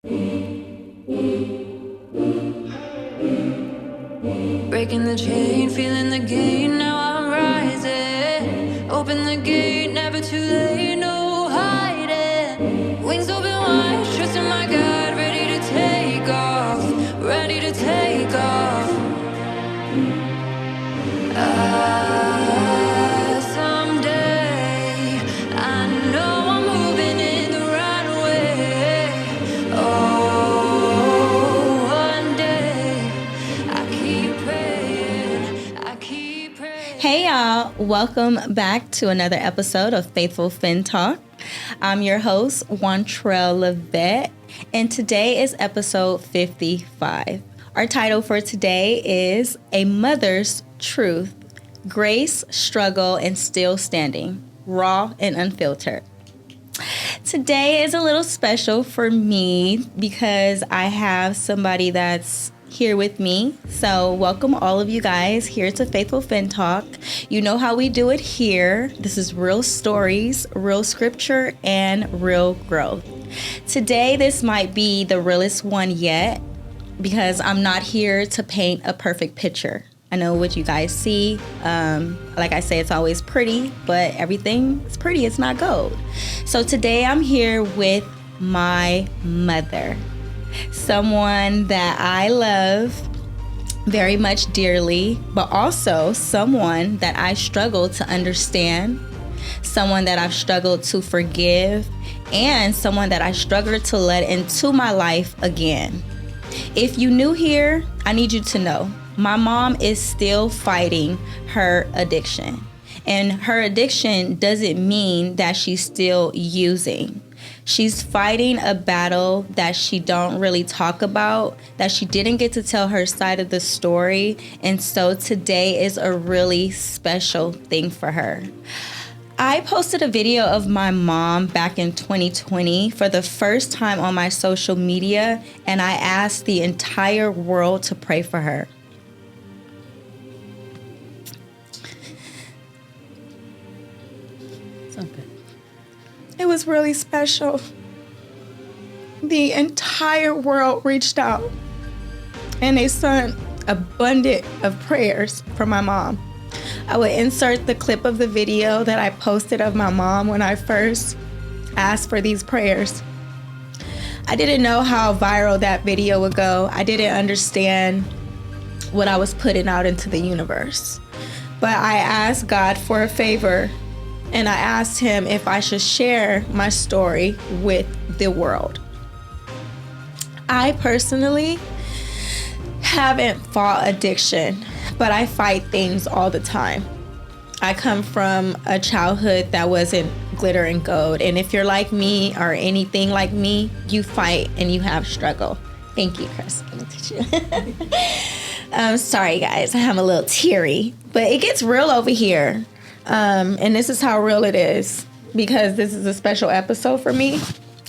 Breaking the chain, feeling the gain, now I'm rising. Open the gate, never too late, no hiding. Wings open wide, trusting my God, ready to take off, ready to take off. Someday, I know I'm moving in the right way. Oh, one day, I keep praying. Hey y'all, welcome back to another episode of FaithfulFin Talk. I'm your host, Wantrell Levette, and today is episode 55. Our title for today is A Mother's Truth, Grace, Struggle, and Still Standing, Raw and Unfiltered. Today is a little special for me because I have somebody that's here with me. So welcome all of you guys here to FaithfulFin Talk. You know how we do it here. This is real stories, real scripture, and real growth. Today, this might be the realest one yet because I'm not here to paint a perfect picture. I know what you guys see. Like I say, it's always pretty, but everything is pretty. It's not gold. So today I'm here with my mother, someone that I love very much dearly, but also someone that I struggle to understand, someone that I've struggled to forgive, and someone that I struggled to let into my life again. If you new here, I need you to know my mom is still fighting her addiction. And her addiction doesn't mean that she's still using. She's fighting a battle that she don't really talk about, that she didn't get to tell her side of the story. And so today is a really special thing for her. I posted a video of my mom back in 2020 for the first time on my social media, and I asked the entire world to pray for her. It was really special. The entire world reached out, and they sent abundant of prayers for my mom. I will insert the clip of the video that I posted of my mom when I first asked for these prayers. I didn't know how viral that video would go. I didn't understand what I was putting out into the universe. But I asked God for a favor, and I asked him if I should share my story with the world. I personally haven't fought addiction, but I fight things all the time. I come from a childhood that wasn't glitter and gold. And if you're like me or anything like me, you fight and you have struggle. Thank you, Chris. Sorry, guys. I'm a little teary, but it gets real over here. And this is how real it is because this is a special episode for me.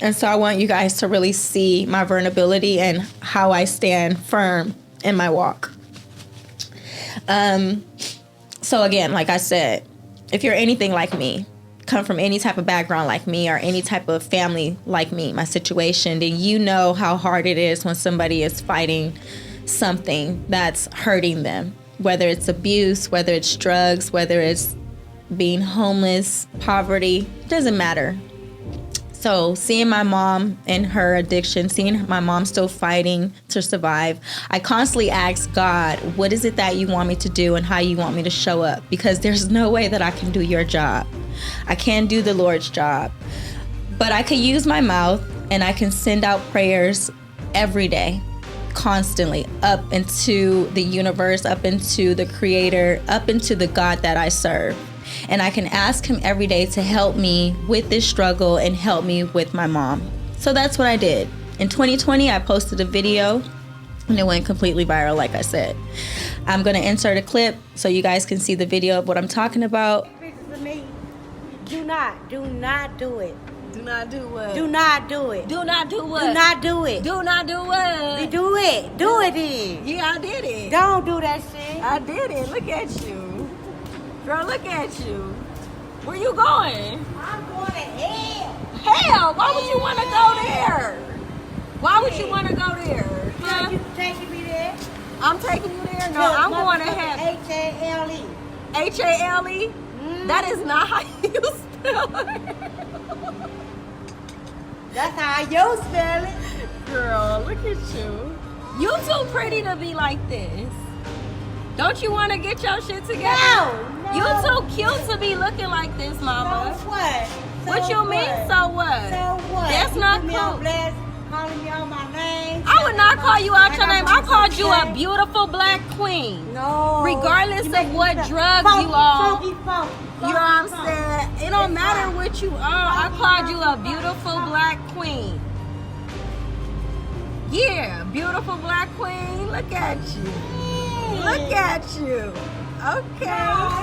And so I want you guys to really see my vulnerability and how I stand firm in my walk. So again, like I said, if you're anything like me, come from any type of background like me or any type of family like me, my situation, then you know how hard it is when somebody is fighting something that's hurting them, whether it's abuse, whether it's drugs, whether it's being homeless, poverty, doesn't matter. So seeing my mom and her addiction, seeing my mom still fighting to survive, I constantly ask God, what is it that you want me to do and how you want me to show up? Because there's no way that I can do your job. I can't do the Lord's job. But I could use my mouth and I can send out prayers every day, constantly, up into the universe, up into the Creator, up into the God that I serve. And I can ask him every day to help me with this struggle and help me with my mom. So that's what I did. In 2020, I posted a video and it went completely viral, like I said. I'm going to insert a clip so you guys can see the video of what I'm talking about. Do not do it. Do not do what? Do not do it. Do not do what? Do not do it. Do not do what? Do it. Do it then. Yeah, I did it. Don't do that shit. I did it. Look at you. Girl, look at you. Where you going? I'm going to hell. Hell? Why would you want to go there? Why would you want to go there? Huh? You taking me there? I'm taking you there? No, I'm going to have H-A-L-E. H-A-L-E? That is not how you spell it. That's how you spell it. Girl, look at you. You too pretty to be like this. Don't you want to get your shit together? No. You too cute to be looking like this, mama. So what? What you mean, so what? So what? That's You not put me on cool. blast, calling me out my name. I would not call you out your name. I called you a beautiful black queen. No. Regardless You of make me what feel drugs funky, you on. funky. You know what I'm saying? It don't matter what you are. I called you a beautiful black queen. Yeah, beautiful black queen. Look at you. Look at you. Okay.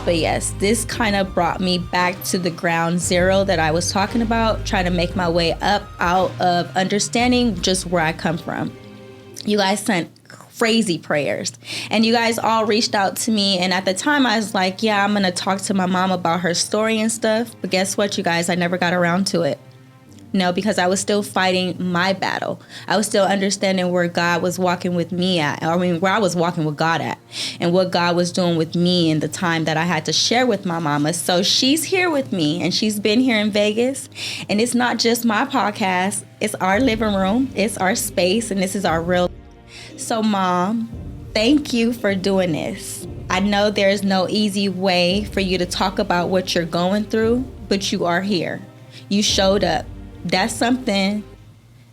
But yes, this kind of brought me back to the ground zero that I was talking about, trying to make my way up out of understanding just where I come from. You guys sent crazy prayers, and you guys all reached out to me, and at the time I was like, yeah, I'm gonna talk to my mom about her story and stuff. But guess what, you guys, I never got around to it. No, because I was still fighting my battle. I was still understanding where God was walking with me at. I mean, where I was walking with God at, and what God was doing with me in the time that I had to share with my mama. So she's here with me, and she's been here in Vegas. And it's not just my podcast. It's our living room. It's our space, and this is our real. So, Mom, thank you for doing this. I know there's no easy way for you to talk about what you're going through, but you are here. You showed up. That's something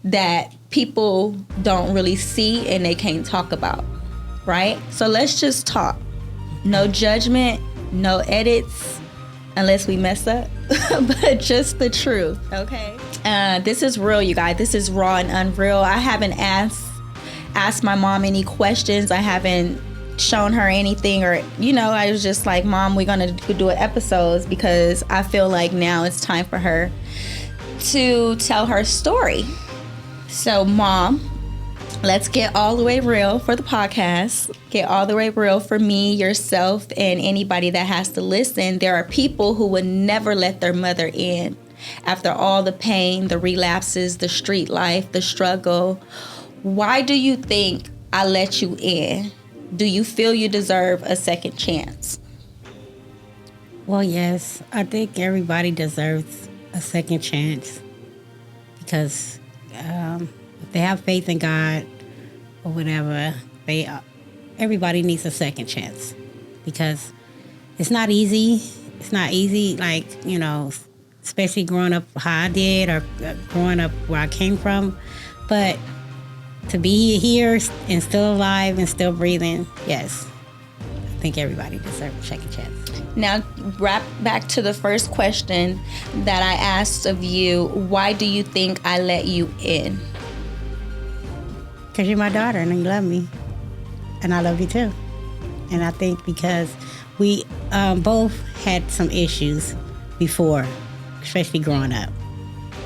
that people don't really see and they can't talk about, right? So let's just talk. No judgment, no edits, unless we mess up, but just the truth, okay? This is real, you guys. This is raw and unreal. I haven't asked my mom any questions. I haven't shown her anything, or I was just like, Mom, we're gonna do an episodes, because I feel like now it's time for her to tell her story. So, Mom, let's get all the way real for the podcast. Get all the way real for me, yourself, and anybody that has to listen. There are people who would never let their mother in after all the pain, the relapses, the street life, the struggle. Why do you think I let you in? Do you feel you deserve a second chance? Well, yes, I think everybody deserves a second chance, because if they have faith in God or whatever, everybody needs a second chance, because it's not easy. It's not easy, like, especially growing up how I did, or growing up where I came from. But to be here and still alive and still breathing, yes, I think everybody deserves a second chance. Now, wrap back to the first question that I asked of you. Why do you think I let you in? Because you're my daughter and you love me. And I love you too. And I think because we both had some issues before, especially growing up,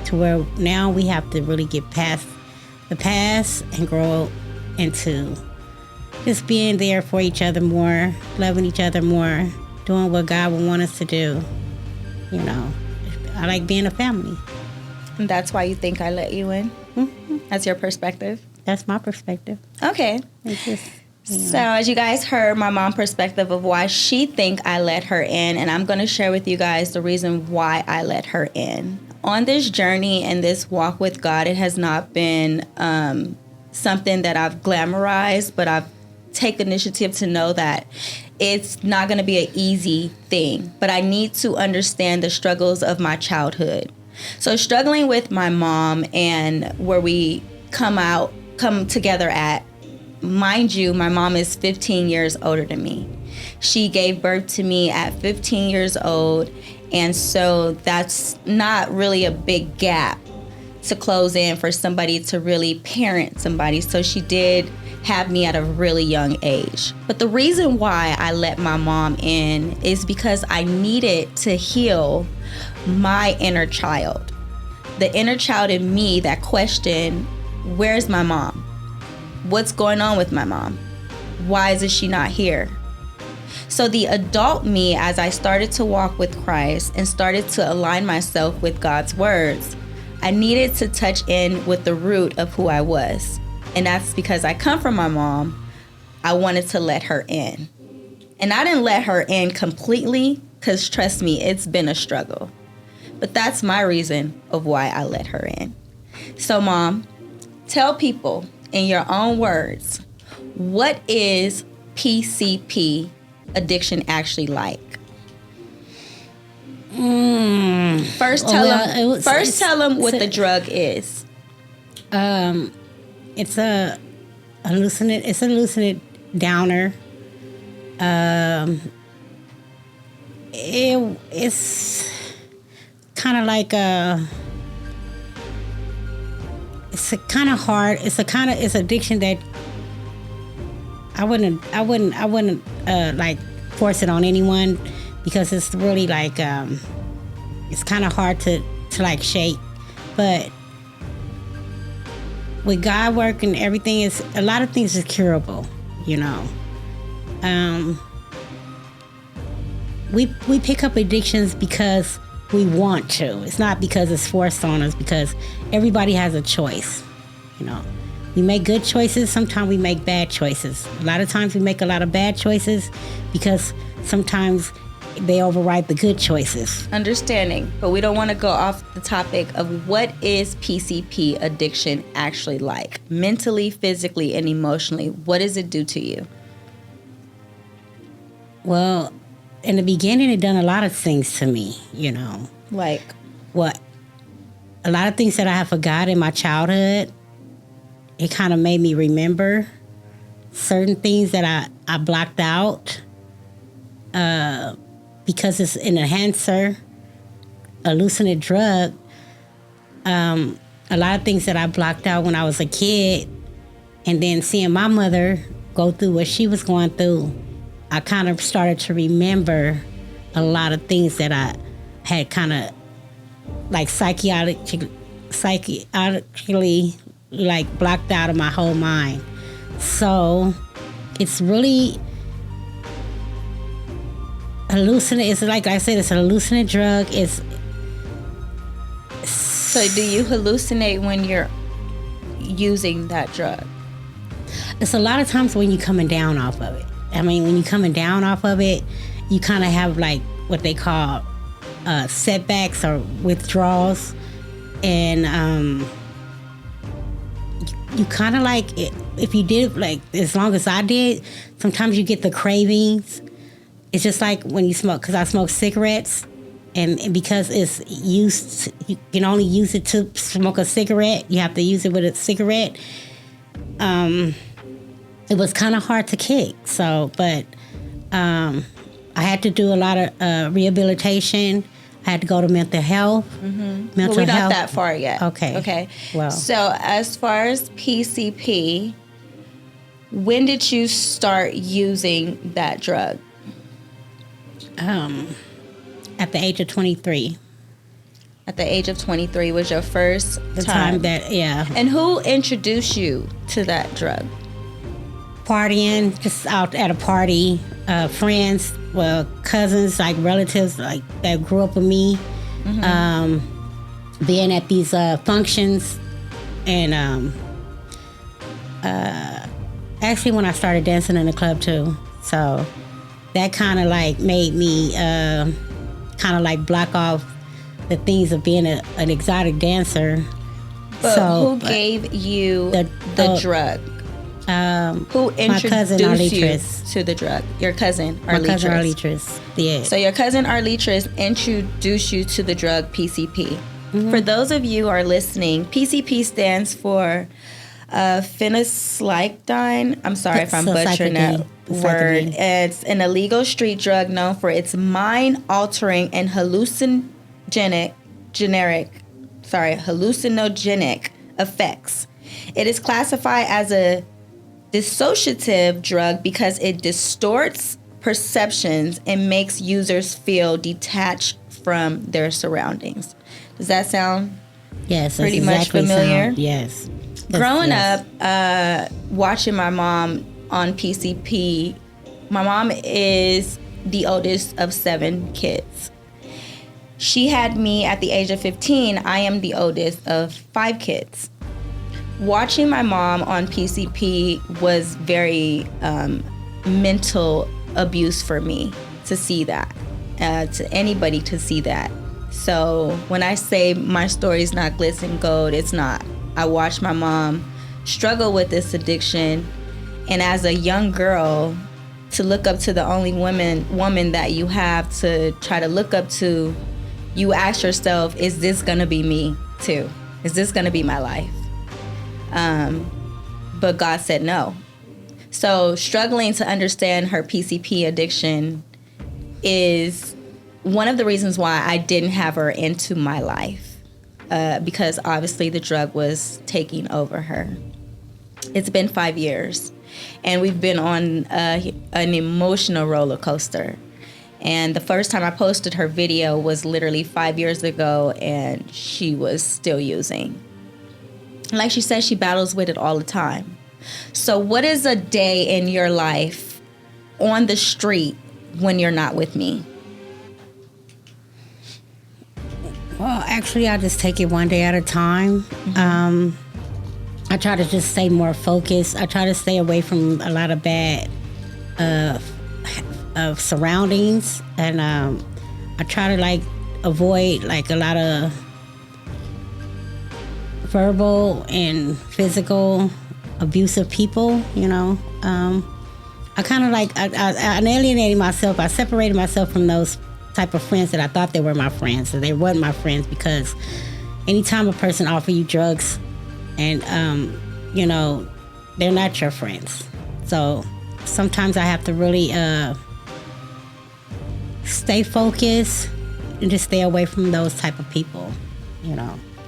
to where now we have to really get past the past and grow into just being there for each other more, loving each other more, doing what God would want us to do. I like being a family. And that's why you think I let you in? Mm-hmm. That's your perspective? That's my perspective. Okay. It's just, So as you guys heard my mom's perspective of why she think I let her in, and I'm going to share with you guys the reason why I let her in. On this journey and this walk with God, it has not been something that I've glamorized, but I've taken initiative to know that it's not going to be an easy thing. But I need to understand the struggles of my childhood. So struggling with my mom and where we come together at, mind you, my mom is 15 years older than me. She gave birth to me at 15 years old. And so that's not really a big gap to close in for somebody to really parent somebody. So she did have me at a really young age. But the reason why I let my mom in is because I needed to heal my inner child. The inner child in me that questioned, where's my mom? What's going on with my mom? Why is she not here? So the adult me, as I started to walk with Christ and started to align myself with God's words, I needed to touch in with the root of who I was. And that's because I come from my mom. I wanted to let her in. And I didn't let her in completely because, trust me, it's been a struggle. But that's my reason of why I let her in. So, Mom, tell people in your own words, what is PCP addiction actually like? First, tell them what the drug is. It's a hallucinant downer. It's kind of like it's a kind of hard. It's addiction that I wouldn't like force it on anyone, because it's really like it's kind of hard to like shake. But with God working, everything is, a lot of things is curable, you know. We pick up addictions because we want to. It's not because it's forced on us, because everybody has a choice, you know. We make good choices, sometimes we make bad choices. A lot of times we make a lot of bad choices because sometimes they override the good choices. Understanding, but we don't want to go off the topic of what is PCP addiction actually like? Mentally, physically, and emotionally. What does it do to you? Well, in the beginning, it done a lot of things to me, you know. Like? What? A lot of things that I have forgot in my childhood. It kind of made me remember certain things that I blocked out because it's an enhancer, hallucinant drug. A lot of things that I blocked out when I was a kid, and then seeing my mother go through what she was going through, I kind of started to remember a lot of things that I had kind of like psychiatrically like blocked out of my whole mind. So it's really hallucinant. It's like I said, it's a hallucinant drug. So do you hallucinate when you're using that drug? It's a lot of times when you're coming down off of it. I mean, when you're coming down off of it, you kind of have like what they call setbacks or withdrawals. And you kind of like, if you did like as long as I did, sometimes you get the cravings. It's just like when you smoke, because I smoke cigarettes, and because it's used, you can only use it to smoke a cigarette. You have to use it with a cigarette. It was kind of hard to kick. So, but I had to do a lot of rehabilitation. I had to go to mental health. Mm-hmm. We're not that far yet. Okay. Well, so as far as PCP, when did you start using that drug? At the age of 23. At the age of 23 was your first time that, yeah. And who introduced you to that drug? Partying, just out at a party, friends, well, cousins, like relatives, like that grew up with me, being at these functions, and actually when I started dancing in the club too, so that kind of like made me kind of like block off the things of being an exotic dancer. But who gave you the drug? Who introduced you to the drug? Your cousin, Arletris. My cousin Arletris, yeah. So your cousin Arletris introduced you to the drug PCP. Mm-hmm. For those of you who are listening, PCP stands for phencyclidine. I'm sorry if I'm butchering that word. It's an illegal street drug known for its mind-altering and hallucinogenic effects. It is classified as a dissociative drug because it distorts perceptions and makes users feel detached from their surroundings. Does that sound pretty much familiar? Yes. Growing up, watching my mom on PCP, my mom is the oldest of 7 kids. She had me at the age of 15. I am the oldest of 5 kids. Watching my mom on PCP was very mental abuse for me to see that, to anybody to see that. So when I say my story is not glitz and gold, it's not. I watched my mom struggle with this addiction, and as a young girl, to look up to the only woman that you have to try to look up to, you ask yourself, is this gonna be me too? Is this gonna be my life? But God said no. So struggling to understand her PCP addiction is one of the reasons why I didn't have her into my life, because obviously the drug was taking over her. It's been 5 years, and we've been on an emotional roller coaster. And the first time I posted her video was literally 5 years ago, and she was still using. Like she said, she battles with it all the time. So what is a day in your life on the street when you're not with me? Well, actually, I just take it one day at a time. I try to just stay more focused. I try to stay away from a lot of bad of surroundings, and I try to avoid a lot of verbal and physical abusive people. I kind of I alienated myself. I separated myself from those type of friends that I thought they were my friends, so they weren't my friends, because anytime a person offers you drugs and they're not your friends. So sometimes I have to really stay focused and just stay away from those type of people,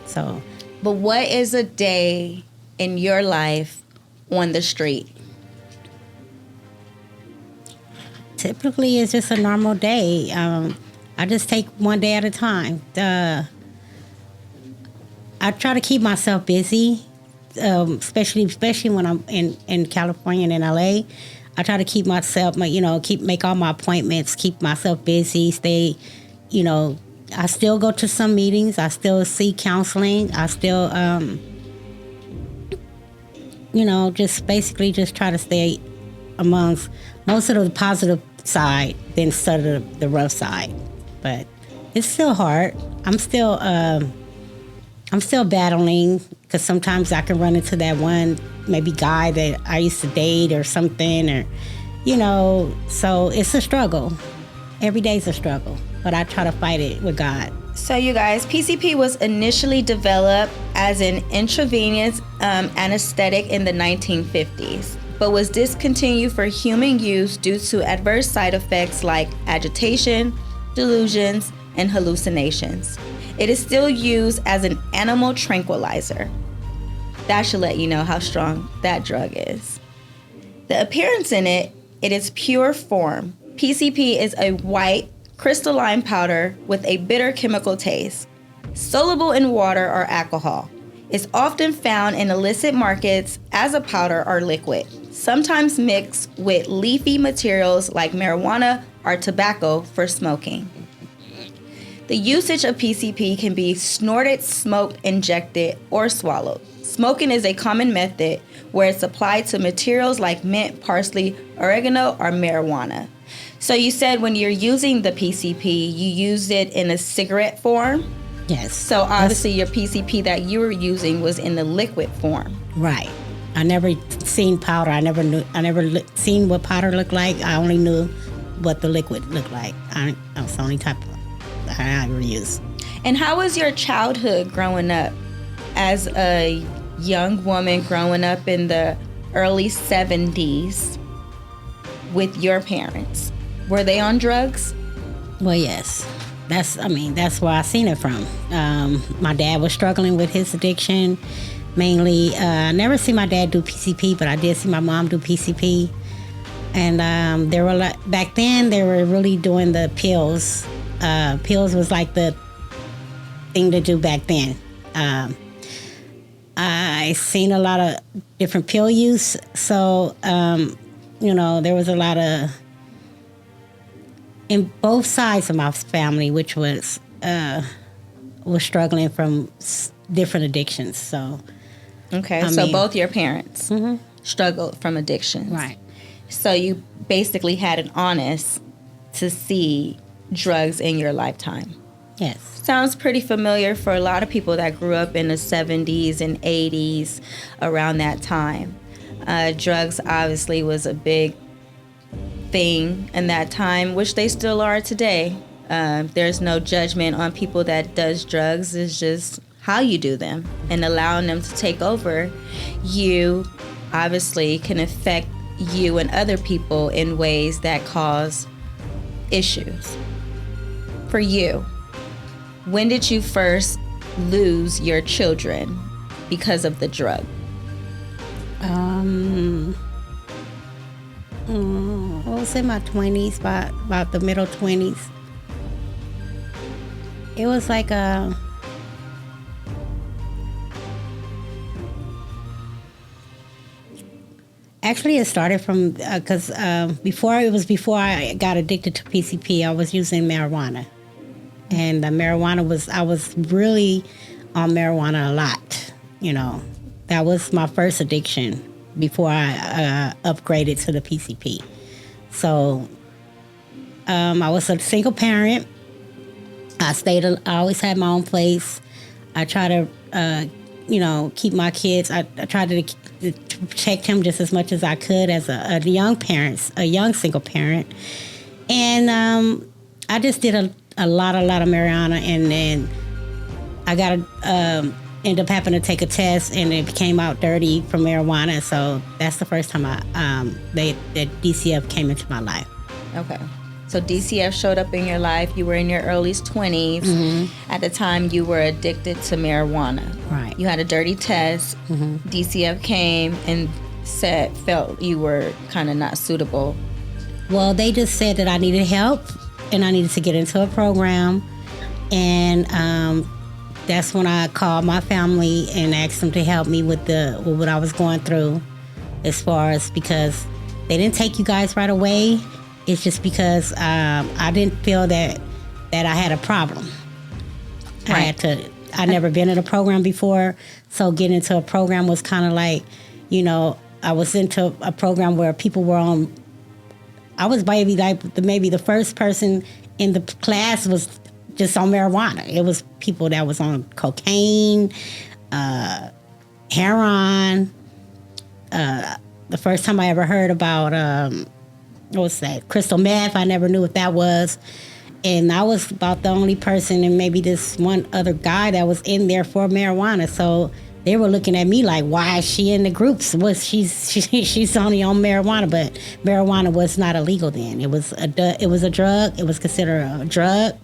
so. But what is a day in your life on the street? Typically, it's just a normal day. I just take one day at a time. I try to keep myself busy, especially when I'm in California and in LA. I try to keep myself, make all my appointments, keep myself busy, stay, I still go to some meetings. I still seek counseling. I still, just basically just try to stay amongst most of the positive side than instead of the rough side. But it's still hard. I'm still battling, because sometimes I can run into that one maybe guy that I used to date or something, or so it's a struggle. Every day's a struggle, but I try to fight it with God. So you guys, PCP was initially developed as an intravenous anesthetic in the 1950s, but was discontinued for human use due to adverse side effects like agitation, delusions, and hallucinations. It is still used as an animal tranquilizer. That should let you know how strong that drug is. The appearance in it is pure form. PCP is a white, crystalline powder with a bitter chemical taste, soluble in water or alcohol. It's often found in illicit markets as a powder or liquid, sometimes mixed with leafy materials like marijuana or tobacco for smoking. The usage of PCP can be snorted, smoked, injected, or swallowed. Smoking is a common method where it's applied to materials like mint, parsley, oregano, or marijuana. So you said when you're using the PCP, you use it in a cigarette form? Yes. So obviously your PCP that you were using was in the liquid form. Right. I never seen powder. I never seen what powder looked like. I only knew what the liquid looked like. That's the only type I ever used. And how was your childhood growing up as a young woman growing up in the early 70s with your parents? Were they on drugs? Well, yes. That's where I seen it from. My dad was struggling with his addiction, mainly. I never see my dad do PCP, but I did see my mom do PCP. And back then, they were really doing the pills. Pills was like the thing to do back then. I seen a lot of different pill use, so there was a lot of in both sides of my family, which was was struggling from different addictions. So, Okay, so both your parents struggled from addictions. right. So you basically had an honest to see drugs in your lifetime. Yes. Sounds pretty familiar for a lot of people that grew up in the 70s and 80s around that time. Drugs obviously was a big thing in that time, which they still are today. There's no judgment on people that does drugs. It's just how you do them, and allowing them to take over you obviously can affect you and other people in ways that cause issues. For you, when did you first lose your children because of the drug? I was in my 20s, about the middle 20s. It was like actually, it started from because before I got addicted to PCP, I was using marijuana, and I was really on marijuana a lot. That was my first addiction before I upgraded to the PCP. So I was a single parent. I always had my own place. I try to, keep my kids. I tried to protect him just as much as I could as a young single parent. And I just did a lot of marijuana, and then I got ended up having to take a test, and it came out dirty from marijuana. So that's the first time that DCF came into my life. Okay. So DCF showed up in your life. You were in your early 20s. Mm-hmm. At the time, you were addicted to marijuana. Right. You had a dirty test. Mm-hmm. DCF came and felt you were kind of not suitable. Well, they just said that I needed help and I needed to get into a program. And that's when I called my family and asked them to help me with what I was going through, as far as, because they didn't take you guys right away. It's just because I didn't feel that I had a problem. Right. I'd never been in a program before, so getting into a program was kind of like, I was into a program where people were on. I was maybe the first person in the class was just on marijuana. It was people that was on cocaine, heroin. The first time I ever heard about what's that? Crystal meth. I never knew what that was. And I was about the only person, and maybe this one other guy that was in there for marijuana. So they were looking at me like, why is she in the groups? She's only on marijuana, but marijuana was not illegal then. It was a drug. It was considered a drug.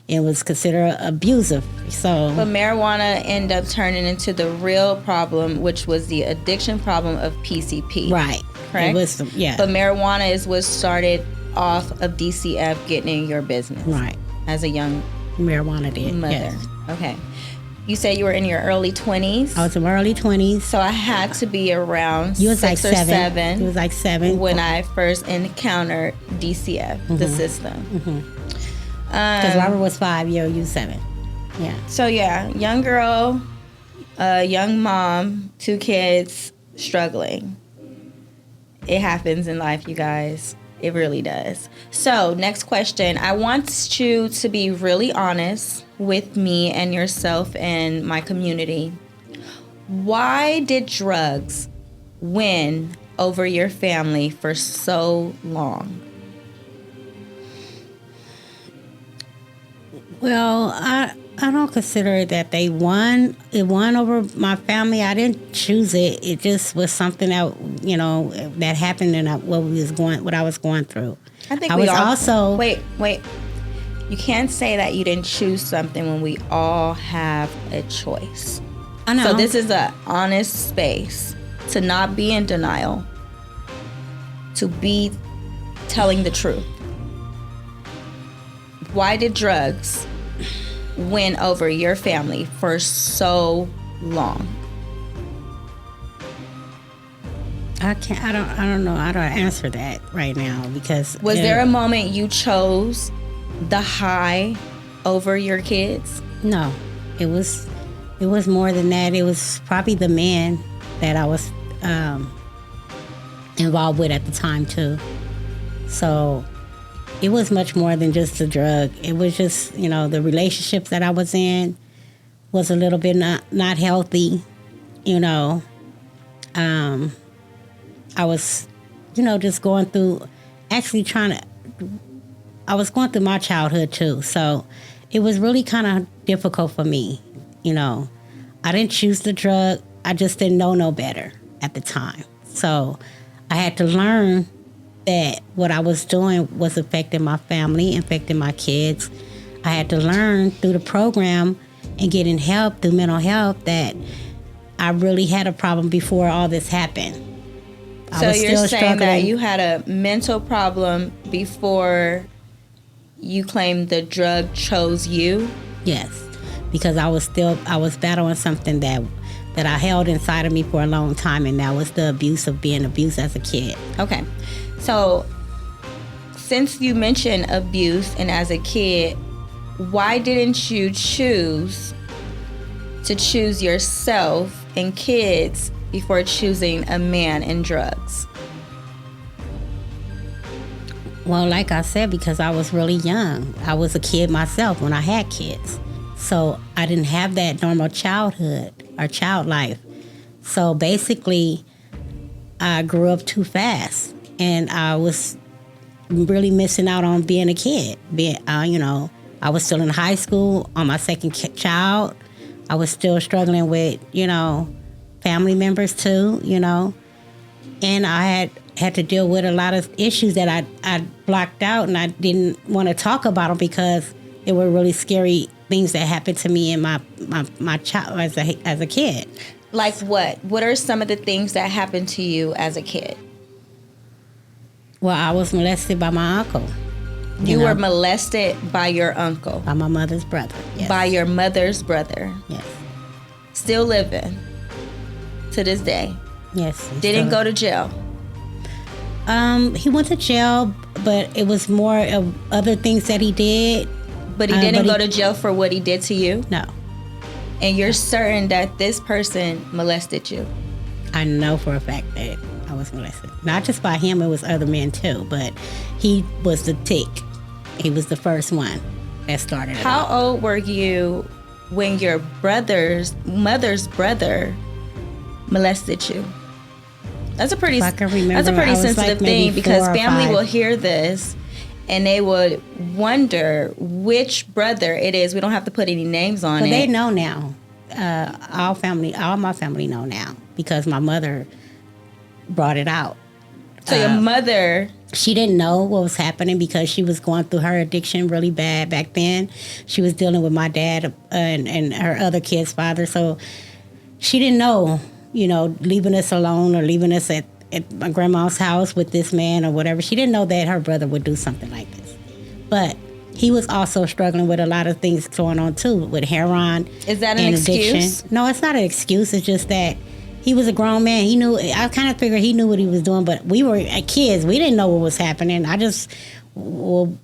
It was considered abusive. So, but marijuana ended up turning into the real problem, which was the addiction problem of PCP. Right. Correct? It was, yeah. But marijuana is what started off of DCF getting in your business. Right. As a young marijuana did. mother. Yes. Okay. You said you were in your early 20s. I was in my early 20s. So I had to be around You was 6 like or 7. You was like 7. When I first encountered DCF, the system. Because Robert was 5, you was 7. Yeah. So yeah, young girl, young mom, 2 kids, struggling. It happens in life, you guys. It really does. So next question. I want you to be really honest with me and yourself and my community. Why did drugs win over your family for so long? Well, I don't consider that they won. It won over my family. I didn't choose it. It just was something that that happened, and what I was going through. I think I we was all, also wait. You can't say that you didn't choose something when we all have a choice. I know. So this is an honest space to not be in denial, to be telling the truth. Why did drugs win over your family for so long? I don't know how to answer that right now, because Was there a moment you chose the high over your kids? No, it was more than that. It was probably the man that I was involved with at the time too. So it was much more than just a drug. It was just, the relationships that I was in was a little bit not healthy. I was, just going through, I was going through my childhood too. So it was really kind of difficult for me. I didn't choose the drug. I just didn't know no better at the time. So I had to learn that what I was doing was affecting my family, affecting my kids. I had to learn through the program and getting help through mental health that I really had a problem before all this happened. So you're saying that you had a mental problem before you claimed the drug chose you? Yes, because I was battling something that I held inside of me for a long time, and that was the abuse of being abused as a kid. Okay. So since you mentioned abuse and as a kid, why didn't you choose yourself and kids before choosing a man and drugs? Well, like I said, because I was really young. I was a kid myself when I had kids. So I didn't have that normal childhood or child life. So basically, I grew up too fast. And I was really missing out on being a kid. I was still in high school on my second child. I was still struggling with, family members too, And I had to deal with a lot of issues that I blocked out, and I didn't want to talk about them because they were really scary things that happened to me in my child as a kid. Like what? What are some of the things that happened to you as a kid? Well, I was molested by my uncle. You were molested by your uncle? By my mother's brother, yes. By your mother's brother? Yes. Still living to this day? Yes. Didn't go to jail? He went to jail, but it was more of other things that he did. But he didn't go to jail for what he did to you? No. And you're certain that this person molested you? I know for a fact that I was molested. Not just by him, it was other men too, but he was the tick. He was the first one that started it. How old were you when your mother's brother molested you? That's a pretty sensitive thing, because family will hear this and they would wonder which brother it is. We don't have to put any names on it. But they know now. All my family know now because my mother brought it out. So your mother... She didn't know what was happening because she was going through her addiction really bad back then. She was dealing with my dad and her other kid's father. So she didn't know, leaving us alone or leaving us at my grandma's house with this man or whatever. She didn't know that her brother would do something like this. But he was also struggling with a lot of things going on too, with heroin. Is that an excuse? Addiction. No, it's not an excuse. It's just that he was a grown man. He knew. I kind of figured he knew what he was doing, but we were kids. We didn't know what was happening. I just, it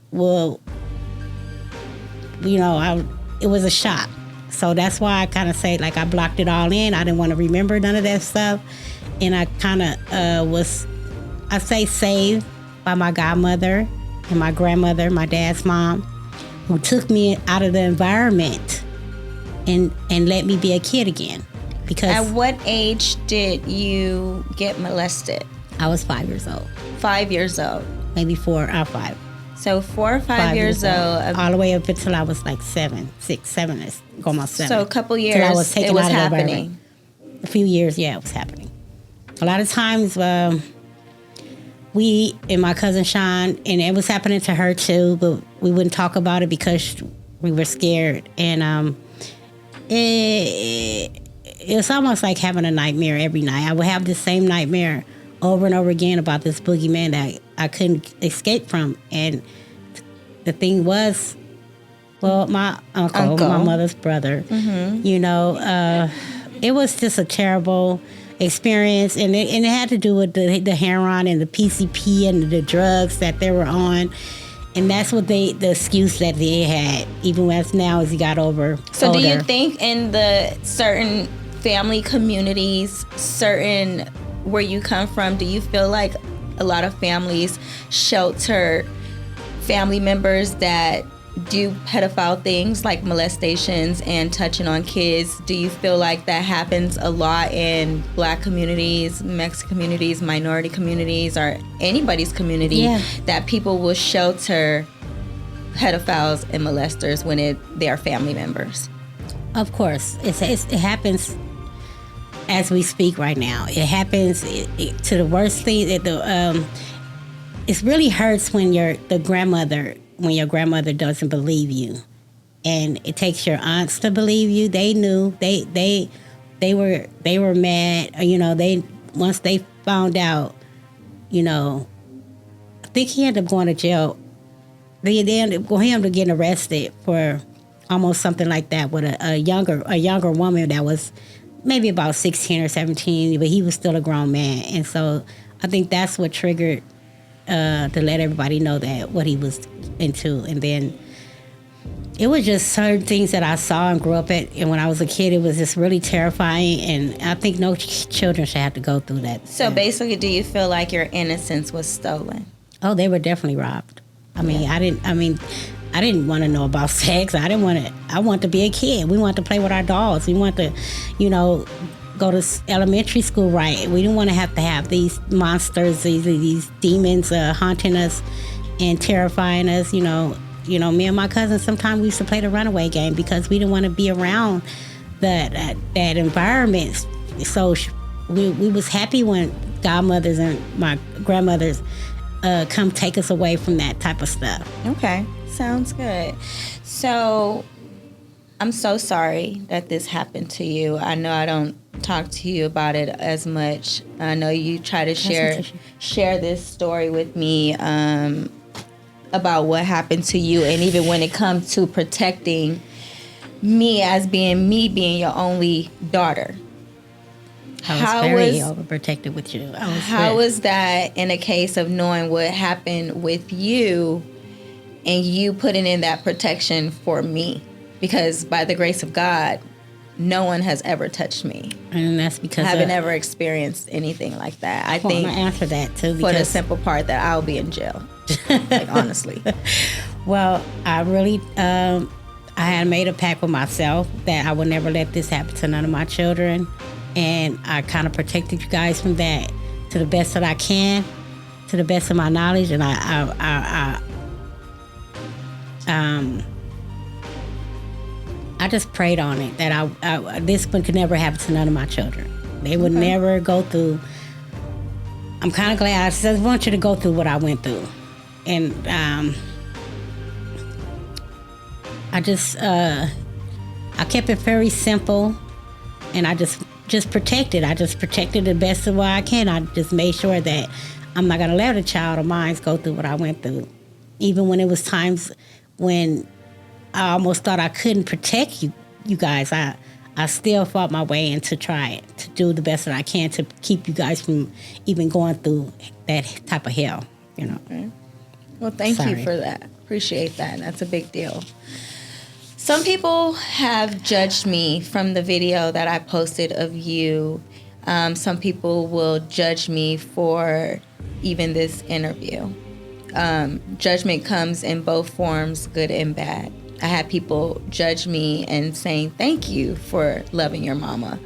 was a shock. So that's why I kind of say, like, I blocked it all in. I didn't want to remember none of that stuff. And I kind of saved by my godmother and my grandmother, my dad's mom, who took me out of the environment and let me be a kid again. Because at what age did you get molested? I was 5 years old. 5 years old. Maybe 4 or 5. So 4 or 5 years old. All the way up until I was like 7, almost 7. So a couple years I was taken it was out of the happening. A few years, yeah, it was happening. A lot of times, we and my cousin Sean, and it was happening to her too, but we wouldn't talk about it because we were scared. And it was almost like having a nightmare every night. I would have the same nightmare over and over again about this boogeyman that I couldn't escape from. And the thing was, well, my uncle. My mother's brother, it was just a terrible experience. And it had to do with the heroin and the PCP and the drugs that they were on. And that's what the excuse that they had, even as now as he got older. So do you think in the certain family communities, certain where you come from, do you feel like a lot of families shelter family members that do pedophile things like molestations and touching on kids? Do you feel like that happens a lot in Black communities, Mexican communities, minority communities, or anybody's community? Yeah. That people will shelter pedophiles and molesters when they are family members? Of course, it happens as we speak right now. It happens to the worst thing. It really hurts when your grandmother doesn't believe you, and it takes your aunts to believe you. They knew they were mad. They once they found out. I think he ended up going to jail. They ended up him to getting arrested for almost something like that with a younger woman that was maybe about 16 or 17, but he was still a grown man. And so I think that's what triggered to let everybody know that what he was into. And then it was just certain things that I saw and grew up at. And when I was a kid, it was just really terrifying. And I think no children should have to go through that. So basically, do you feel like your innocence was stolen? Oh, they were definitely robbed. I didn't want to know about sex. I want to be a kid. We want to play with our dolls. We want to, go to elementary school right. We didn't want to have these monsters, these demons haunting us and terrifying us. Me and my cousins, sometimes we used to play the runaway game because we didn't want to be around that environment. So we was happy when godmothers and my grandmothers come take us away from that type of stuff. Okay, sounds good. So I'm so sorry that this happened to you. I know I don't talk to you about it as much. I know you try to share this story with me about what happened to you, and even when it comes to protecting me as being your only daughter. I was very overprotected with you. How was that in a case of knowing what happened with you and you putting in that protection for me? Because by the grace of God, no one has ever touched me. And that's because I haven't ever experienced anything like that. I think I'm gonna answer that too, for the simple part that I'll be in jail. Like, honestly. Well, I really I had made a pact with myself that I would never let this happen to none of my children. And I kind of protected you guys from that to the best that I can, to the best of my knowledge. And I just prayed on it that this one could never happen to none of my children. They would never go through. I'm kind of glad. I just want you to go through what I went through. And I kept it very simple, and I just protected. I just protected the best of what I can. I just made sure that I'm not going to let a child of mine go through what I went through. Even when it was times when I almost thought I couldn't protect you guys, I still fought my way into trying to do the best that I can to keep you guys from even going through that type of hell, Okay. Well, thank you for that. Appreciate that. That's a big deal. Some people have judged me from the video that I posted of you. Some people will judge me for even this interview. Judgment comes in both forms, good and bad. I had people judge me and saying thank you for loving your mama.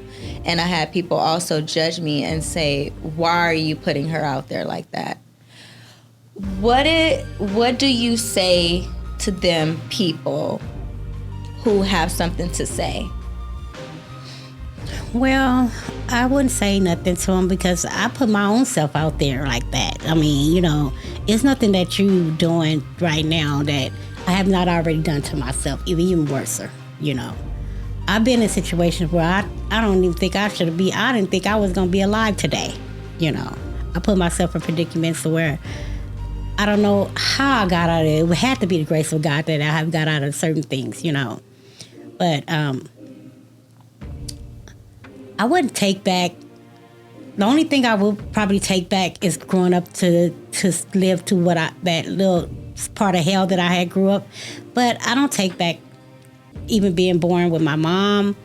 And I had people also judge me and say, why are you putting her out there like that? What do you say to them people who have something to say? Well, I wouldn't say nothing to them because I put my own self out there like that. I mean, it's nothing that you doing right now that I have not already done to myself, even worse. I've been in situations where I don't even think I didn't think I was going to be alive today. I put myself in predicaments where I don't know how I got out of it. It had to be the grace of God that I have got out of certain things, But I wouldn't take back. The only thing I would probably take back is growing up to live to that little part of hell that I had grew up. But I don't take back even being born with my mom.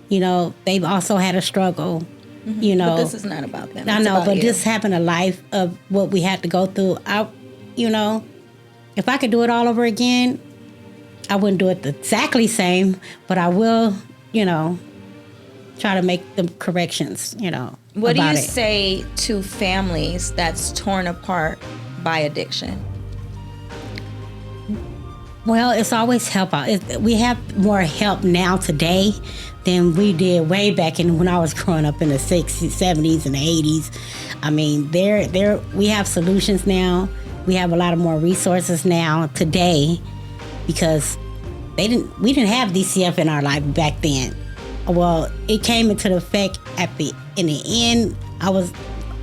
You know, they've also had a struggle. You know, But this is not about them. I It's know, about but you. just having a life of what we had to go through. You know, if I could do it all over again, I wouldn't do it the exactly same, but I will, you know, try to make the corrections, you know. What do you about it. say to families that's torn apart by addiction? Well, it's always help out. We have more help now today than we did way back when I was growing up in the 60s, 70s, and 80s. I mean, we have solutions now. We have a lot of more resources now today because we didn't have DCF in our life back then. Well, it came into effect in the end.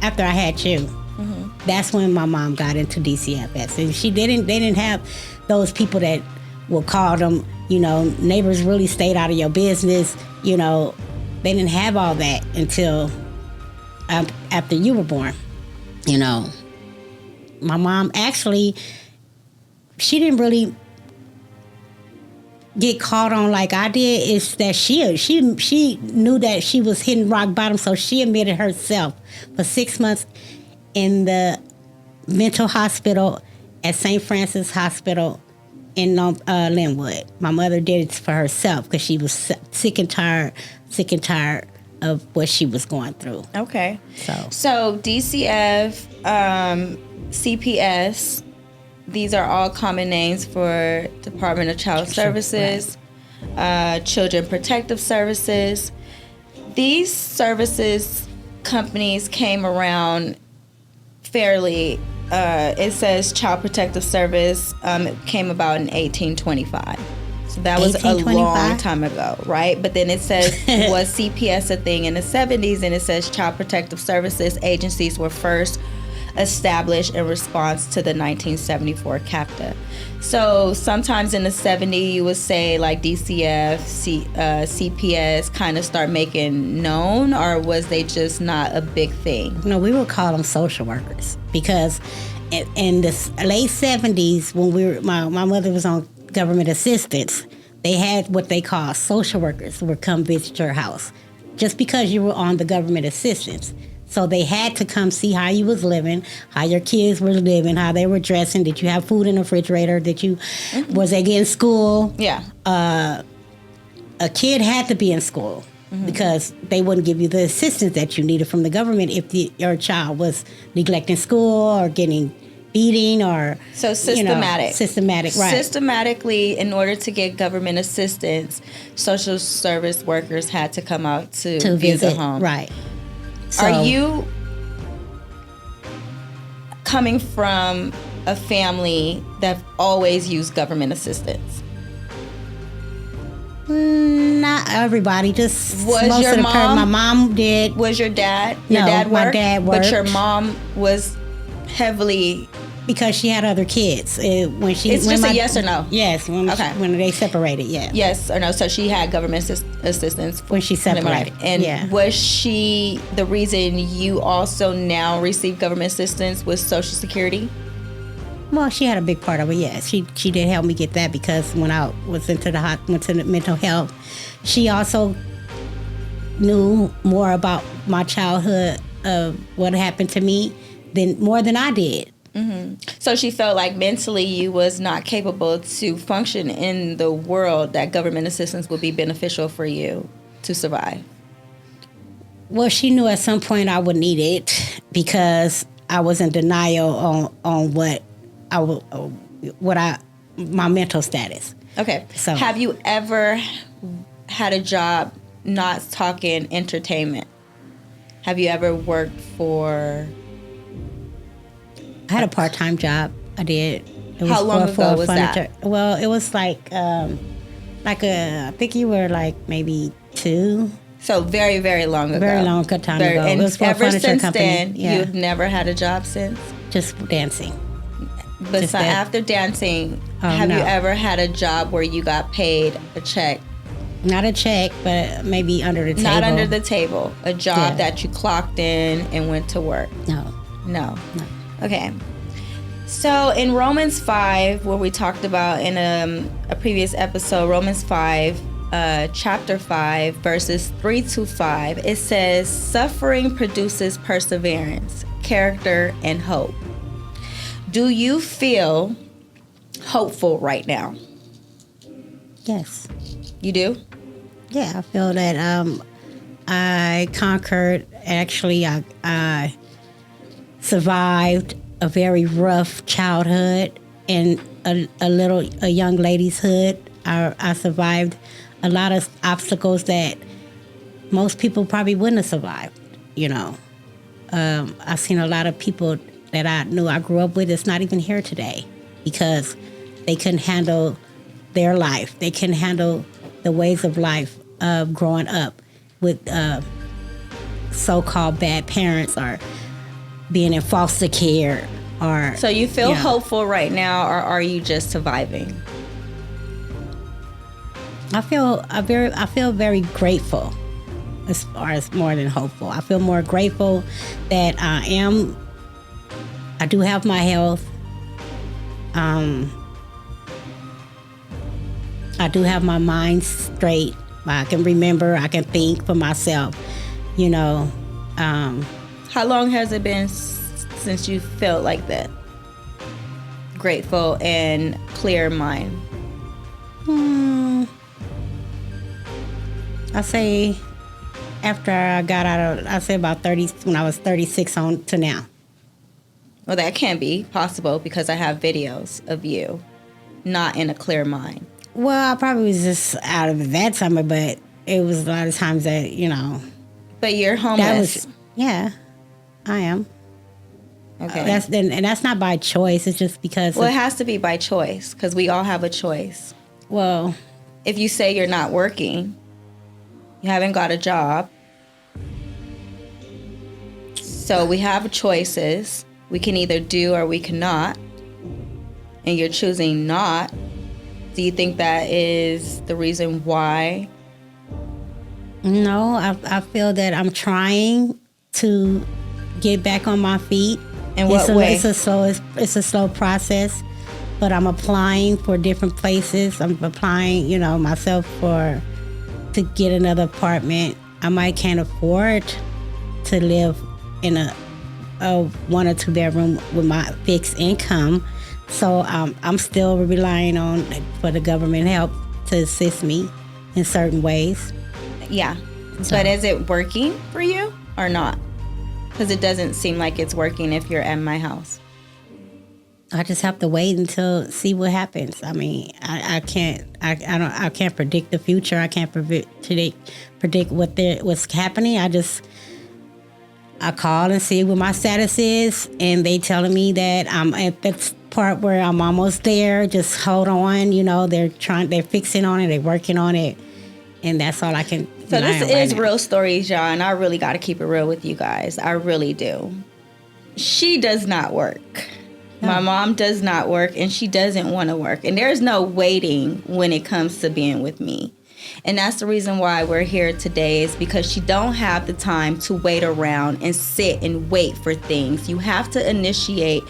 After I had you. Mm-hmm. That's when my mom got into DCFS. And they didn't have those people that will call them, you know, neighbors really stayed out of your business. You know, they didn't have all that until after you were born. You know, my mom actually, she didn't really get caught on like I did. Is that she knew that she was hitting rock bottom, so she admitted herself for 6 months in the mental hospital at St. Francis Hospital in Linwood. My mother did it for herself because she was sick and tired of what she was going through. Okay. So DCF, CPS, these are all common names for Department of Child Services, Children Protective Services. These services companies came around fairly. It says Child Protective Service. It came about in 1825. So that was a long time ago, right? But then it says, was CPS a thing in the 70s? And it says Child Protective Services agencies were first established in response to the 1974 CAPTA. So sometimes in the 70s, you would say like DCF, CPS kind of start making known, or was they just not a big thing? No, we would call them social workers because in the late 70s, when my mother was on government assistance, they had what they call social workers who would come visit your house just because you were on the government assistance. So they had to come see how you was living, how your kids were living, how they were dressing. Did you have food in the refrigerator? Was they getting school? Yeah. A kid had to be in school because they wouldn't give you the assistance that you needed from the government if your child was neglecting school or getting beating or so systematic. Systematic, right. Systematically, in order to get government assistance, social service workers had to come out to view visit, the home. Right. So, are you coming from a family that always used government assistance? Not everybody, just Was most your of the mom? my mom did. Was your dad? No, Your dad my worked, dad but your worked. mom was heavily. Because she had other kids. It's just a yes or no? Yes, when they separated, yeah. Yes or no? So she had government assistance When she separated, And yeah. was she the reason you also now receive government assistance with Social Security? Well, she had a big part of it, yes. She did help me get that because when I was went to the mental health, she also knew more about my childhood of what happened to me more than I did. Mm-hmm. So she felt like mentally you was not capable to function in the world that government assistance would be beneficial for you to survive. Well, she knew at some point I would need it because I was in denial on my mental status. Okay. So have you ever had a job not talking entertainment? Have you ever worked for... I had a part-time job. I did. How long ago was that? Well, it was I think you were like maybe 2. So very, very long ago. Very long time ago. And it was for a ever furniture since company. then, Yeah. you've never had a job since? Just dancing. But Just that. after dancing, Oh, have you no. ever had a job where you got paid a check? Not a check, but maybe under the table. Not under the table. A job Yeah. that you clocked in and went to work. No. No. Okay. So in Romans 5, what we talked about in a previous episode, Romans 5, chapter 5, verses 3-5, it says, suffering produces perseverance, character, and hope. Do you feel hopeful right now? Yes. You do? Yeah, I feel that I conquered. Actually, I survived a very rough childhood and a young lady's hood. I survived a lot of obstacles that most people probably wouldn't have survived. You know, I've seen a lot of people that I knew I grew up with that's not even here today because they couldn't handle their life. They couldn't handle the ways of life of growing up with so-called bad parents or being in foster care. Or so you feel hopeful right now, or are you just surviving? I feel very grateful, as far as more than hopeful. I feel more grateful that I do have my health. I do have my mind straight. I can remember. I can think for myself. You know. How long has it been since you felt like that? Grateful and clear mind. I say after I got out of, I say about 30, when I was 36 on to now. Well, that can't be possible because I have videos of you not in a clear mind. Well, I probably was just out of that summer, but it was a lot of times that, you know. But you're homeless. Yeah, I am. Okay. That's not by choice. It's just because. Well, it has to be by choice because we all have a choice. Well, if you say you're not working, you haven't got a job. So we have choices. We can either do or we cannot. And you're choosing not. Do you think that is the reason why? No, I feel that I'm trying to get back on my feet. In what way? It's a slow process, but I'm applying for different places. I'm applying, you know, myself to get another apartment. I might can't afford to live in a 1 or 2 bedroom with my fixed income. So I'm still relying on for the government help to assist me in certain ways. Yeah. But is it working for you or not? Because it doesn't seem like it's working if you're at my house. I just have to wait until see what happens. I mean, I can't predict the future. I can't predict what's happening. I call and see what my status is, and they telling me that I'm at that part where I'm almost there. Just hold on, you know. They're fixing on it, they're working on it, and that's all I can. So this is real stories, y'all, and I really got to keep it real with you guys. I really do. She does not work. No. My mom does not work, and she doesn't want to work, and there's no waiting when it comes to being with me. And that's the reason why we're here today, is because she don't have the time to wait around and sit and wait for things. You have to initiate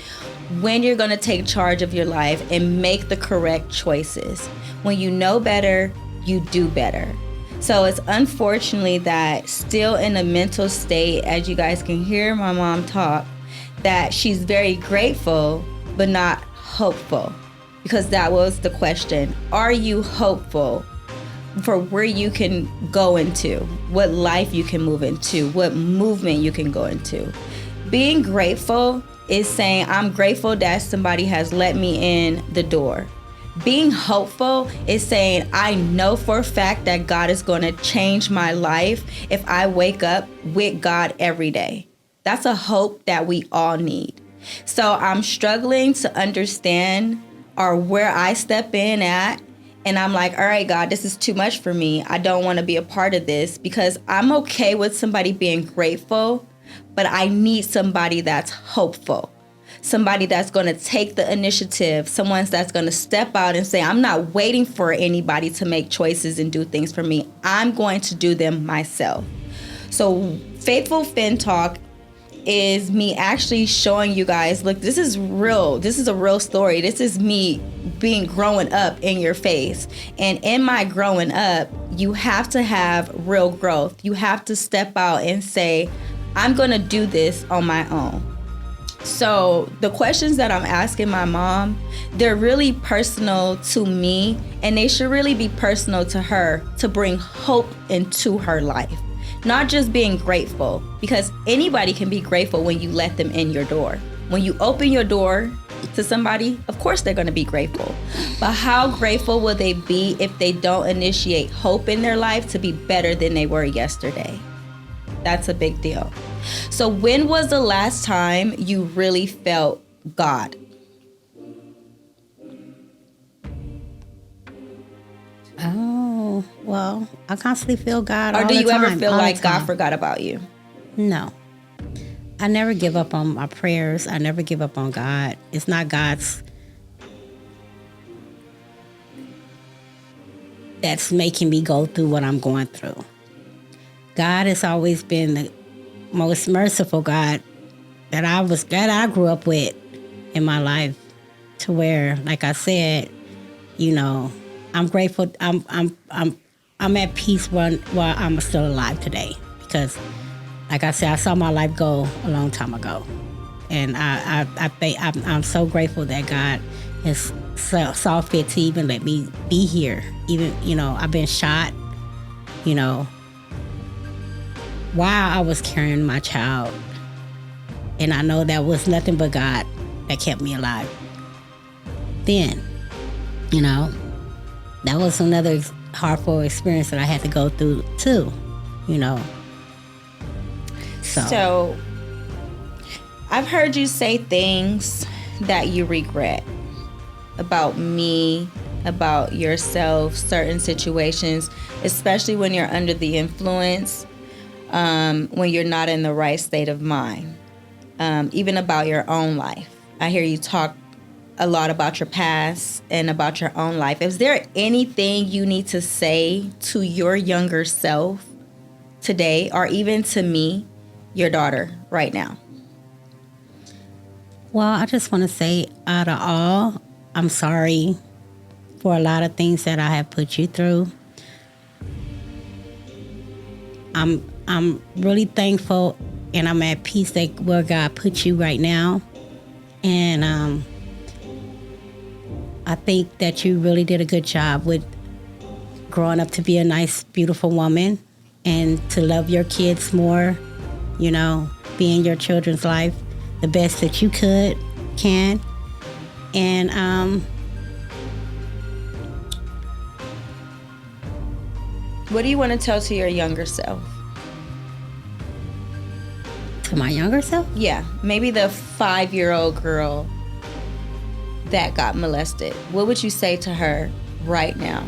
when you're going to take charge of your life and make the correct choices. When you know better, you do better. So it's unfortunately that still in a mental state, as you guys can hear my mom talk, that she's very grateful but not hopeful. Because that was the question. Are you hopeful for where you can go into, what life you can move into, what movement you can go into? Being grateful is saying, I'm grateful that somebody has let me in the door. Being hopeful is saying, I know for a fact that God is going to change my life if I wake up with God every day. That's a hope that we all need. So I'm struggling to understand or where I step in at. And I'm like, all right, God, this is too much for me. I don't want to be a part of this, because I'm okay with somebody being grateful, but I need somebody that's hopeful. Somebody that's going to take the initiative, someone that's going to step out and say, I'm not waiting for anybody to make choices and do things for me. I'm going to do them myself. So FaithfulFin Talk is me actually showing you guys, look, this is real. This is a real story. This is me growing up in your face. And in my growing up, you have to have real growth. You have to step out and say, I'm going to do this on my own. So the questions that I'm asking my mom, they're really personal to me, and they should really be personal to her to bring hope into her life. Not just being grateful, because anybody can be grateful when you let them in your door. When you open your door to somebody, of course they're going to be grateful. But how grateful will they be if they don't initiate hope in their life to be better than they were yesterday? That's a big deal. So when was the last time you really felt God? Oh, well, I constantly feel God all Or the do time. you ever feel all the like God time. forgot about you? No. I never give up on my prayers. I never give up on God. It's not God's that's making me go through what I'm going through. God has always been the most merciful God that I grew up with in my life, to where, like I said, you know, I'm grateful. I'm at peace while I'm still alive today, because, like I said, I saw my life go a long time ago, and I'm so grateful that God has saw fit to even let me be here. Even, you know, I've been shot, you know, while I was carrying my child, and I know that was nothing but God that kept me alive. Then, you know, that was another hardcore experience that I had to go through too, you know. So I've heard you say things that you regret about me, about yourself, certain situations, especially when you're under the influence, when you're not in the right state of mind, even about your own life. I hear you talk a lot about your past and about your own life. Is there anything you need to say to your younger self today, or even to me, your daughter, right now? Well, I just want to say, out of all, I'm sorry for a lot of things that I have put you through. I'm really thankful, and I'm at peace that where God put you right now. And I think that you really did a good job with growing up to be a nice, beautiful woman, and to love your kids more, you know, be in your children's life the best that you can. And what do you want to tell to your younger self? to my younger self? Yeah, maybe the 5-year-old girl that got molested. What would you say to her right now?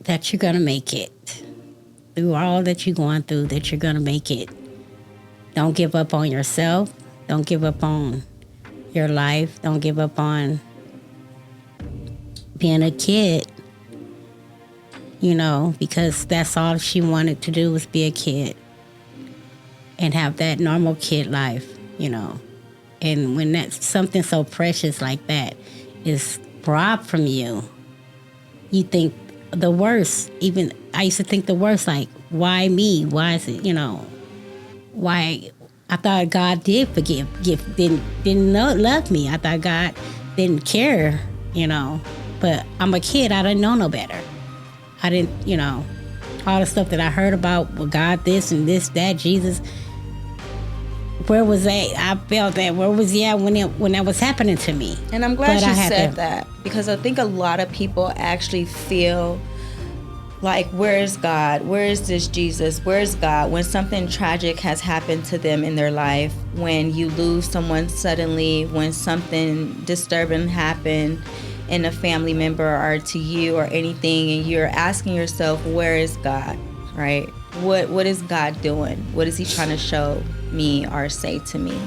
That you're going to make it. Through all that you're going through, that you're going to make it. Don't give up on yourself. Don't give up on your life. Don't give up on being a kid. You know, because that's all she wanted to do was be a kid. And have that normal kid life, you know. And when that's something so precious like that is robbed from you, you think the worst. Even I used to think the worst, like, why me? Why is it, you know, why? I thought God did didn't love me. I thought God didn't care, you know. But I'm a kid. I didn't know no better. I didn't, you know, all the stuff that I heard about, well, God this and this, that, Jesus. Where was that? I felt that. Where was he at when that was happening to me? And I'm glad you said that, because I think a lot of people actually feel like, where is God? Where is this Jesus? Where is God? When something tragic has happened to them in their life, when you lose someone suddenly, when something disturbing happened in a family member or to you or anything, and you're asking yourself, where is God, right? What is God doing? What is he trying to show me or say to me?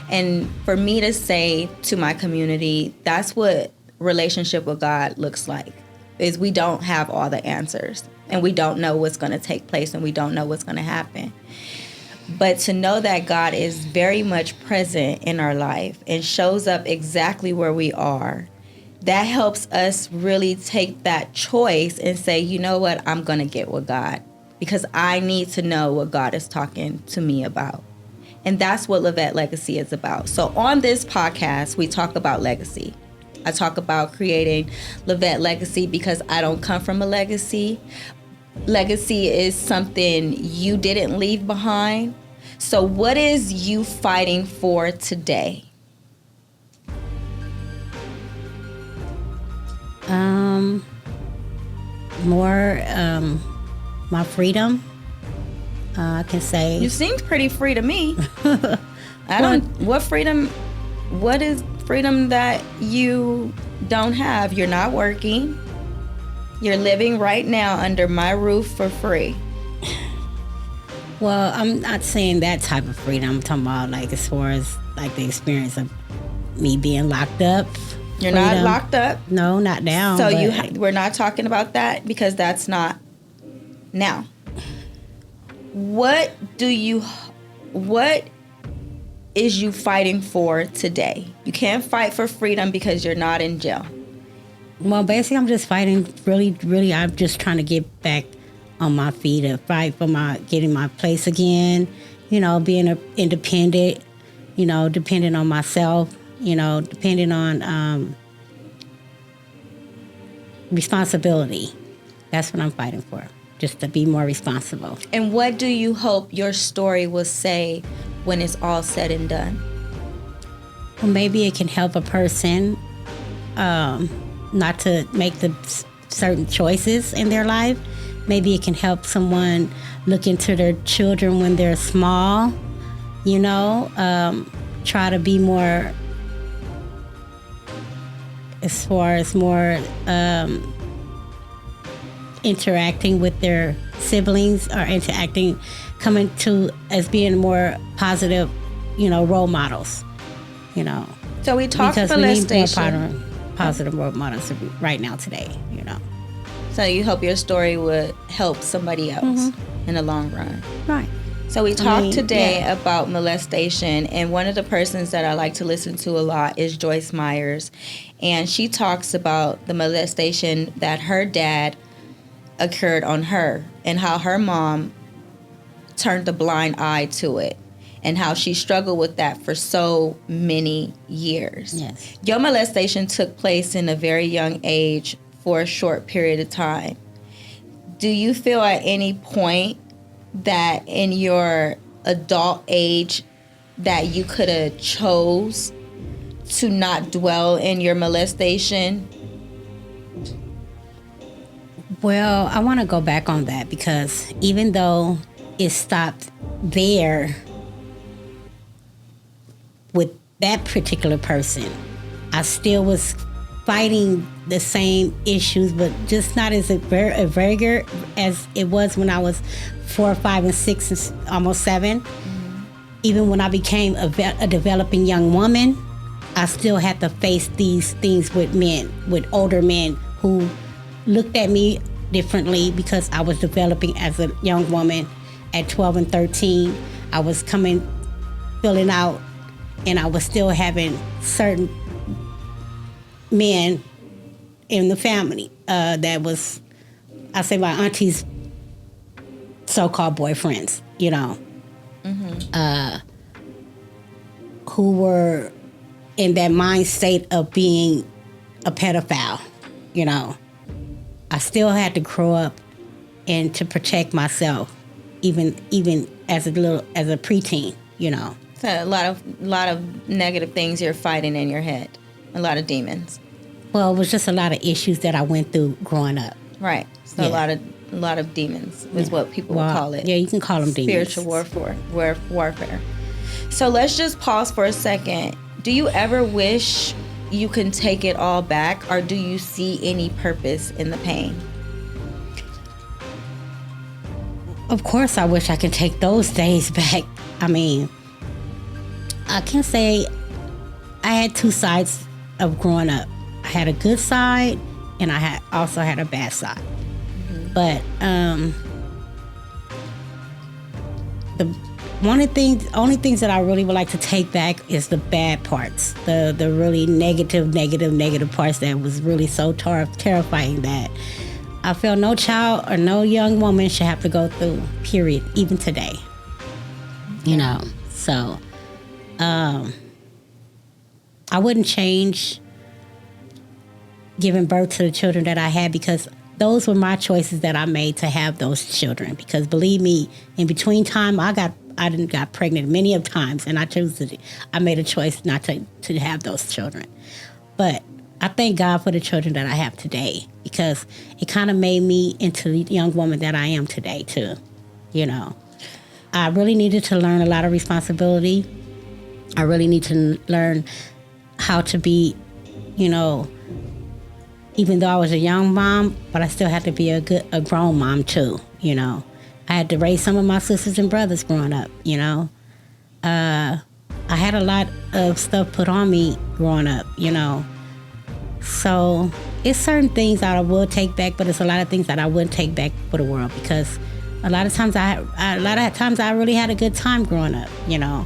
And for me to say to my community, that's what relationship with God looks like. is we don't have all the answers, and we don't know what's going to take place, and we don't know what's going to happen. But to know that God is very much present in our life and shows up exactly where we are, that helps us really take that choice and say, you know what, I'm going to get with God because I need to know what God is talking to me about. And that's what Livette Legacy is about. So on this podcast, we talk about legacy. I talk about creating Livette Legacy because I don't come from a legacy. Legacy is something you didn't leave behind. So what is you fighting for today? More my freedom. I can say You seem pretty free to me. What is freedom that you don't have? You're not working. You're living right now under my roof for free. Well, I'm not saying that type of freedom. I'm talking about like as far as like the experience of me being locked up. You're not locked up. No, not now. So we're not talking about that because that's not now. What is you fighting for today? You can't fight for freedom because you're not in jail. Well, basically, I'm just fighting. Really, I'm just trying to get back on my feet and fight for getting my place again. You know, being independent. You know, depending on myself. You know, depending on responsibility. That's what I'm fighting for. Just to be more responsible. And what do you hope your story will say when it's all said and done? Well, maybe it can help a person not to make the certain choices in their life. Maybe it can help someone look into their children when they're small. You know, try to be more, as far as more interacting with their siblings or coming to as being more positive, you know, role models, you know. So we talked because molestation. We need more positive role models right now today, you know. So you hope your story would help somebody else in the long run. Right. So we talked today about molestation, and one of the persons that I like to listen to a lot is Joyce Myers, and she talks about the molestation that her dad occurred on her and how her mom turned a blind eye to it and how she struggled with that for so many years. Yes. Your molestation took place in a very young age for a short period of time. Do you feel at any point that in your adult age that you could have chose to not dwell in your molestation? Well, I want to go back on that because even though it stopped there with that particular person, I still was fighting the same issues, but just not as vigorous as it was when I was 4, 5, and 6, and almost 7. Mm-hmm. Even when I became a developing young woman, I still had to face these things with men, with older men who looked at me differently because I was developing as a young woman. At 12 and 13, I was filling out, and I was still having certain men in the family that was, I say, my auntie's so-called boyfriends, you know, who were in that mind state of being a pedophile, you know. I still had to grow up and to protect myself, even as a preteen, you know. So a lot of negative things you're fighting in your head, a lot of demons. Well, it was just a lot of issues that I went through growing up. Right. So a lot of demons is what people would call it. Yeah, you can call them demons. Spiritual warfare. So let's just pause for a second. Do you ever wish you can take it all back, or do you see any purpose in the pain? Of course, I wish I could take those days back. I mean, I can say I had two sides of growing up. I had a good side and I also had a bad side. But the only things that I really would like to take back is the bad parts, the really negative parts that was really so terrifying that I feel no child or no young woman should have to go through, period, even today. You know, so I wouldn't change giving birth to the children that I had, because those were my choices that I made to have those children. Because believe me, in between time, I got pregnant many of times, and I made a choice not to have those children. But I thank God for the children that I have today, because it kind of made me into the young woman that I am today too. You know, I really needed to learn a lot of responsibility. I really need to learn how to be, you know, even though I was a young mom, but I still had to be a grown mom too, you know. I had to raise some of my sisters and brothers growing up, you know. I had a lot of stuff put on me growing up, you know. So it's certain things that I will take back, but it's a lot of things that I wouldn't take back for the world, because a lot of times I really had a good time growing up, you know.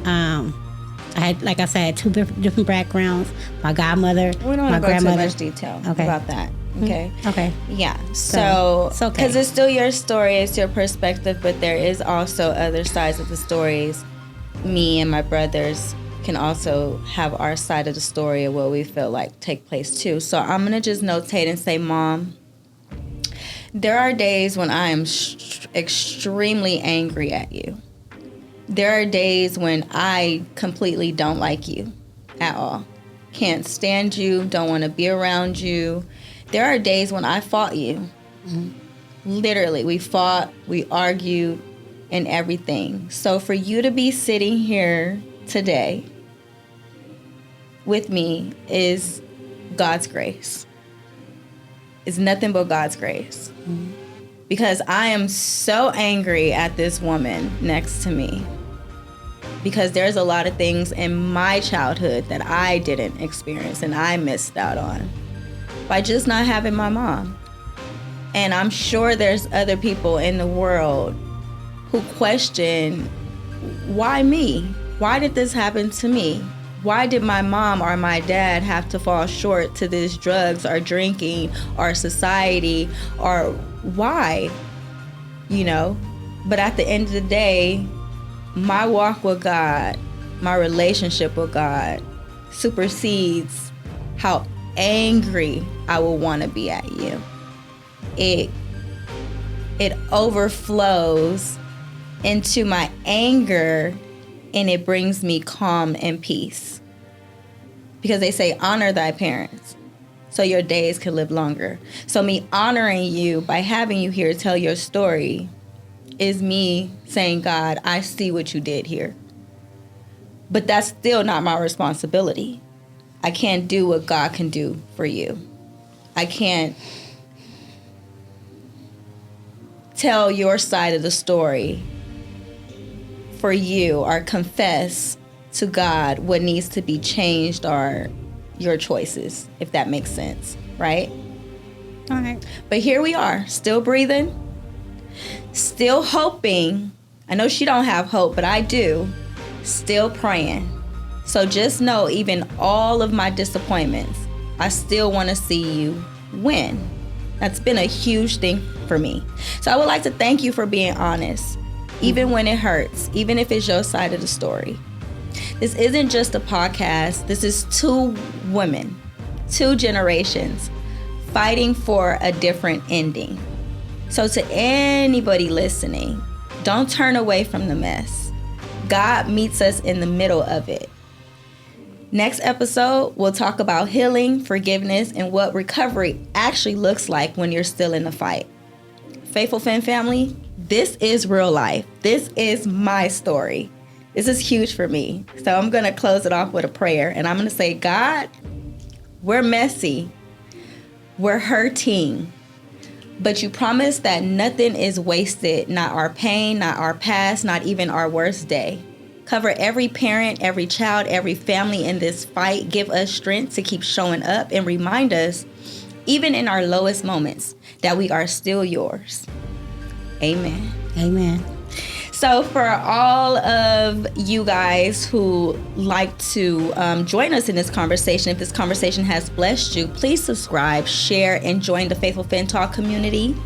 I had, like I said, I had two different backgrounds. My godmother, We don't my want to go into grandmother. much detail Okay. about that. Okay. Okay. Yeah. So, it's okay. because it's still your story, it's your perspective, but there is also other sides of the stories. Me and my brothers can also have our side of the story of what we feel like take place too. So I'm gonna just notate and say, Mom, there are days when I am extremely angry at you. There are days when I completely don't like you at all. Can't stand you, don't want to be around you. There are days when I fought you. Mm-hmm. Literally, we fought, we argued, and everything. So for you to be sitting here today with me is God's grace. It's nothing but God's grace. Mm-hmm. Because I am so angry at this woman next to me. Because there's a lot of things in my childhood that I didn't experience and I missed out on by just not having my mom. And I'm sure there's other people in the world who question, why me? Why did this happen to me? Why did my mom or my dad have to fall short to this drugs or drinking or society, or why? You know, but at the end of the day, my walk with God, my relationship with God supersedes how angry I will want to be at you. It overflows into my anger, and it brings me calm and peace. Because they say, honor thy parents, so your days can live longer. So me honoring you by having you here tell your story is me saying, God, I see what you did here. But that's still not my responsibility. I can't do what God can do for you. I can't tell your side of the story for you or confess to God what needs to be changed or your choices, if that makes sense, right? All right. But here we are, still breathing, still hoping. I know she don't have hope, but I do. Still praying. So just know, even all of my disappointments, I still want to see you win. That's been a huge thing for me. So I would like to thank you for being honest, even when it hurts, even if it's your side of the story. This isn't just a podcast. This is two women, two generations fighting for a different ending. So to anybody listening, don't turn away from the mess. God meets us in the middle of it. Next episode, we'll talk about healing, forgiveness, and what recovery actually looks like when you're still in the fight. Faithful Fin family, this is real life. This is my story. This is huge for me. So I'm going to close it off with a prayer. And I'm going to say, God, we're messy. We're hurting. But you promise that nothing is wasted, not our pain, not our past, not even our worst day. Cover every parent, every child, every family in this fight. Give us strength to keep showing up and remind us even in our lowest moments, that we are still yours. Amen. Amen. So for all of you guys who like to join us in this conversation, if this conversation has blessed you, please subscribe, share, and join the Faithful Fin Talk community.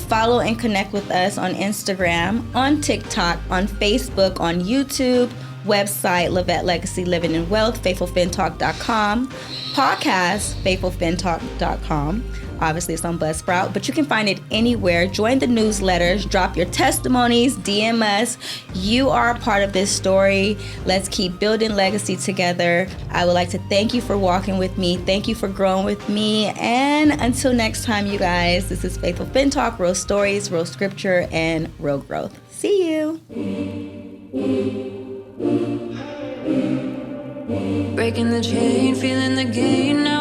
Follow and connect with us on Instagram, on TikTok, on Facebook, on YouTube, website, Levette Legacy Living in Wealth, FaithfulFinTalk.com, podcast, FaithfulFinTalk.com. Obviously, it's on Buzzsprout, but you can find it anywhere. Join the newsletters, drop your testimonies, DM us. You are a part of this story. Let's keep building legacy together. I would like to thank you for walking with me. Thank you for growing with me. And until next time, you guys, this is Faithful Fin Talk, real stories, real scripture, and real growth. See you. Breaking the chain, feeling the gain now.